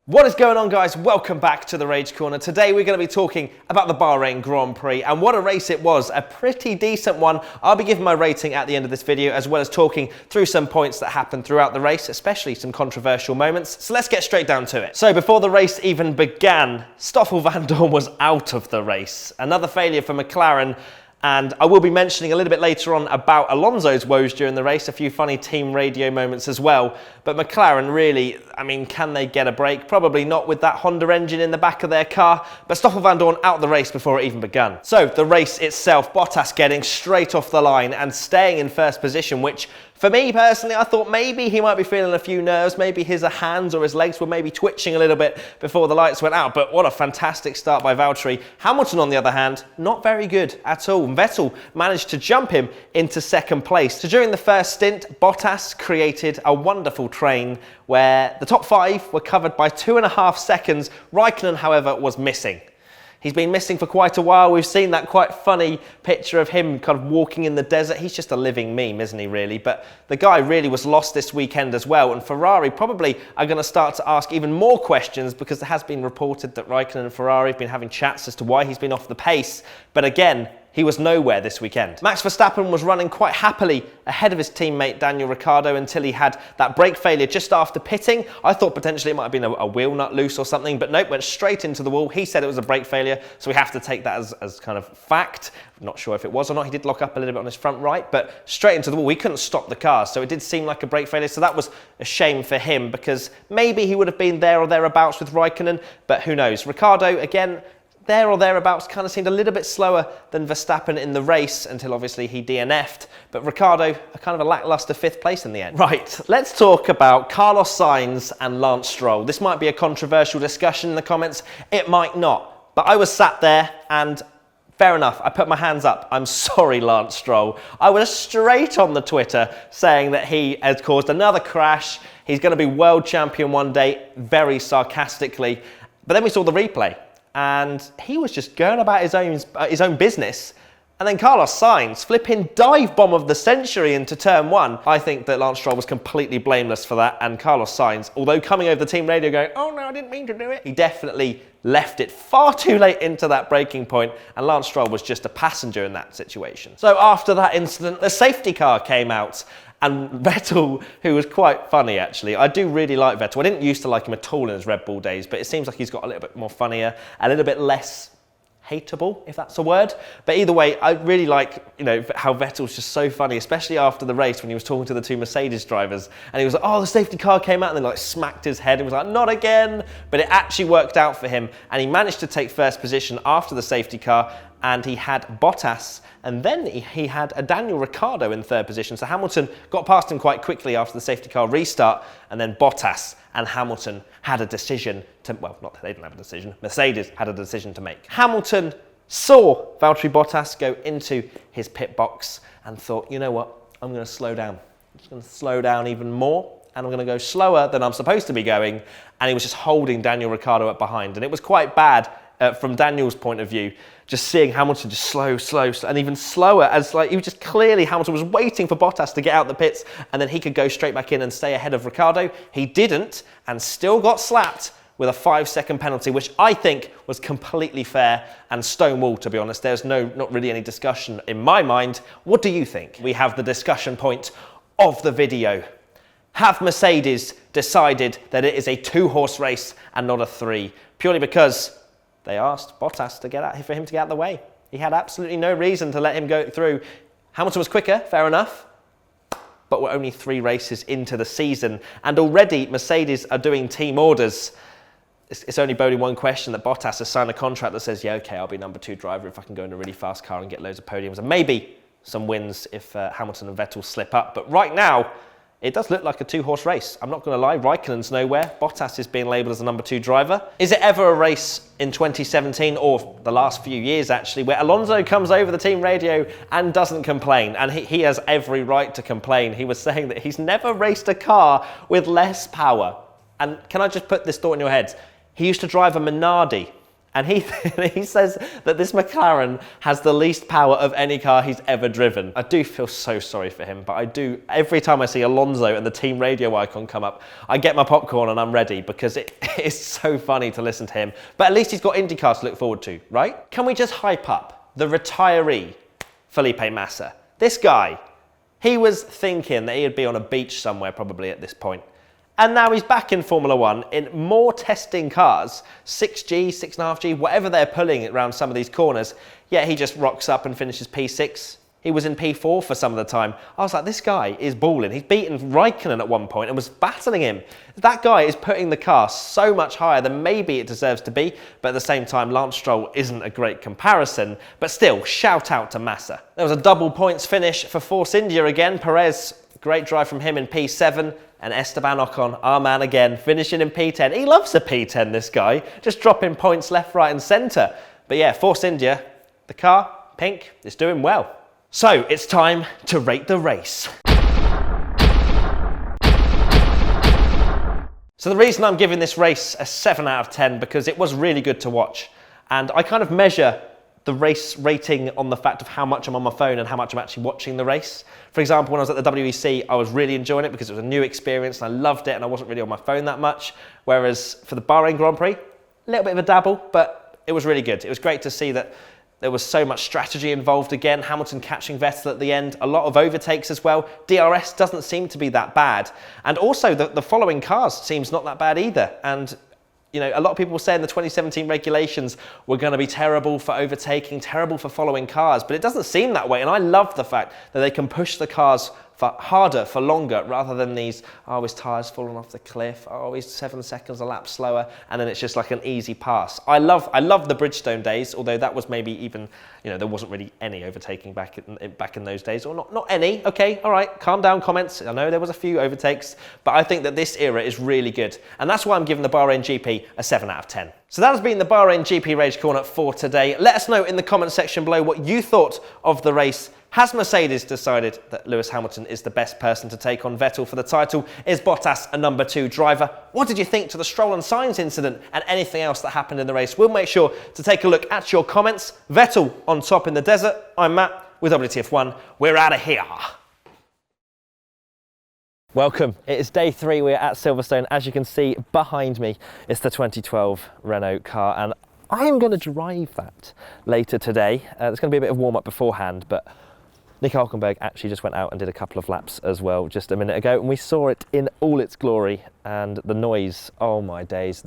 What is going on, guys? Welcome back to the Rage Corner. Today we're going to be talking about the Bahrain Grand Prix and what a race it was. A pretty decent one. I'll be giving my rating at the end of this video, as well as talking through some points that happened throughout the race, especially some controversial moments. So let's get straight down to it. So before the race even began, Stoffel Vandoorne was out of the race. Another failure for McLaren. And I will be mentioning a little bit later on about Alonso's woes during the race, a few funny team radio moments as well. But McLaren really, can they get a break? Probably not with that Honda engine in the back of their car, but Stoffel Vandoorne out the race before it even began. So the race itself, Bottas getting straight off the line and staying in first position, which for me personally, I thought maybe he might be feeling a few nerves, maybe his hands or his legs were maybe twitching a little bit before the lights went out, but what a fantastic start by Valtteri. Hamilton, on the other hand, not very good at all. Vettel managed to jump him into second place. So during the first stint, Bottas created a wonderful train where the top five were covered by 2.5 seconds. Raikkonen, however, was missing. He's been missing for quite a while. We've seen that quite funny picture of him kind of walking in the desert. He's just a living meme, isn't he, really? But the guy really was lost this weekend as well. And Ferrari probably are going to start to ask even more questions, because there has been reported that Raikkonen and Ferrari have been having chats as to why he's been off the pace. But again, he was nowhere this weekend. Max Verstappen was running quite happily ahead of his teammate Daniel Ricciardo until he had that brake failure just after pitting. I thought potentially it might have been a wheel nut loose or something, but nope, went straight into the wall. He said it was a brake failure, so we have to take that as kind of fact. I'm not sure if it was or not. He did lock up a little bit on his front right, but straight into the wall. We couldn't stop the car, so it did seem like a brake failure. So that was a shame for him, because maybe he would have been there or thereabouts with Raikkonen, but who knows. Ricciardo, again, there or thereabouts, kind of seemed a little bit slower than Verstappen in the race until obviously he DNF'd. But Ricciardo, a kind of a lackluster 5th place in the end. Right, let's talk about Carlos Sainz and Lance Stroll. This might be a controversial discussion in the comments. It might not. But I was sat there and fair enough, I put my hands up. I'm sorry, Lance Stroll. I was straight on the Twitter saying that he has caused another crash. He's going to be world champion one day, very sarcastically. But then we saw the replay, and he was just going about his own business. And then Carlos Sainz, flipping dive bomb of the century into turn one. I think that Lance Stroll was completely blameless for that. And Carlos Sainz, although coming over the team radio going, oh no, I didn't mean to do it, he definitely left it far too late into that braking point, and Lance Stroll was just a passenger in that situation. So after that incident, the safety car came out, and Vettel, who was quite funny actually. I do really like Vettel. I didn't used to like him at all in his Red Bull days, but it seems like he's got a little bit more funnier, a little bit less hateable, if that's a word. But either way, I really like, how Vettel's just so funny, especially after the race when he was talking to the two Mercedes drivers, and he was like, oh, the safety car came out, and then like smacked his head and was like, not again. But it actually worked out for him, and he managed to take first position after the safety car, and he had Bottas, and then he had a Daniel Ricciardo in 3rd position. So Hamilton got past him quite quickly after the safety car restart, and then Bottas and Hamilton had a decision to, well, not they didn't have a decision, Mercedes had a decision to make. Hamilton saw Valtteri Bottas go into his pit box and thought, you know what, I'm going to slow down. I'm just going to slow down even more, and I'm going to go slower than I'm supposed to be going. And he was just holding Daniel Ricciardo up behind, and it was quite bad from Daniel's point of view, just seeing Hamilton just slow, and even slower, as like he was just clearly, Hamilton was waiting for Bottas to get out the pits, and then he could go straight back in and stay ahead of Ricciardo. He didn't, and still got slapped with a 5-second penalty, which I think was completely fair and stonewall, to be honest. There's not really any discussion in my mind. What do you think? We have the discussion point of the video. Have Mercedes decided that it is a 2-horse race and not a 3? Purely because they asked Bottas to for him to get out of the way. He had absolutely no reason to let him go through. Hamilton was quicker, fair enough, but we're only 3 races into the season, and already Mercedes are doing team orders. It's only boding one question, that Bottas has signed a contract that says, yeah, okay, I'll be number 2 driver if I can go in a really fast car and get loads of podiums, and maybe some wins if Hamilton and Vettel slip up. But right now, it does look like a 2-horse race. I'm not going to lie, Raikkonen's nowhere. Bottas is being labelled as the number 2 driver. Is it ever a race in 2017, or the last few years actually, where Alonso comes over the team radio and doesn't complain? And he has every right to complain. He was saying that he's never raced a car with less power. And can I just put this thought in your heads? He used to drive a Minardi, And he says that this McLaren has the least power of any car he's ever driven. I do feel so sorry for him, but I do, every time I see Alonso and the team radio icon come up, I get my popcorn and I'm ready, because it is so funny to listen to him. But at least he's got IndyCar to look forward to, right? Can we just hype up the retiree Felipe Massa? This guy, he was thinking that he'd be on a beach somewhere probably at this point. And now he's back in Formula One in more testing cars, 6G, 6.5G, whatever they're pulling around some of these corners. Yet he just rocks up and finishes P6. He was in P4 for some of the time. I was like, this guy is balling. He's beaten Raikkonen at one point and was battling him. That guy is putting the car so much higher than maybe it deserves to be. But at the same time, Lance Stroll isn't a great comparison. But still, shout out to Massa. There was a double points finish for Force India again. Perez, great drive from him in P7. And Esteban Ocon, our man again, finishing in P10. He loves a P10, this guy. Just dropping points left, right and centre. But yeah, Force India, the car, pink, is doing well. So it's time to rate the race. So the reason I'm giving this race a 7 out of 10, because it was really good to watch. And I kind of measure the race rating on the fact of how much I'm on my phone and how much I'm actually watching the race. For example, when I was at the WEC, I was really enjoying it because it was a new experience and I loved it and I wasn't really on my phone that much. Whereas for the Bahrain Grand Prix, a little bit of a dabble, but it was really good. It was great to see that there was so much strategy involved again. Hamilton catching Vettel at the end, a lot of overtakes as well. DRS doesn't seem to be that bad. And also the following cars seems not that bad either. And you know, a lot of people were saying the 2017 regulations were going to be terrible for overtaking, terrible for following cars, but it doesn't seem that way. And I love the fact that they can push the cars for harder, for longer, rather than these, oh, his tyres falling off the cliff, oh, he's 7 seconds a lap slower, and then it's just like an easy pass. I love the Bridgestone days, although that was maybe even, you know, there wasn't really any overtaking back in those days, or not any. Okay, all right, calm down, comments. I know there was a few overtakes, but I think that this era is really good, and that's why I'm giving the Bahrain GP a 7 out of 10. So that has been the Bahrain GP Rage Corner for today. Let us know in the comment section below what you thought of the race. Has Mercedes decided that Lewis Hamilton is the best person to take on Vettel for the title? Is Bottas a number 2 driver? What did you think to the Stroll and Sainz incident and anything else that happened in the race? We'll make sure to take a look at your comments. Vettel on top in the desert. I'm Matt with WTF1. We're out of here. Welcome. It is day 3. We're at Silverstone. As you can see behind me, it's the 2012 Renault car, and I am going to drive that later today. There's going to be a bit of warm-up beforehand, but Nico Hülkenberg actually just went out and did a couple of laps as well just a minute ago, and we saw it in all its glory, and the noise, oh my days.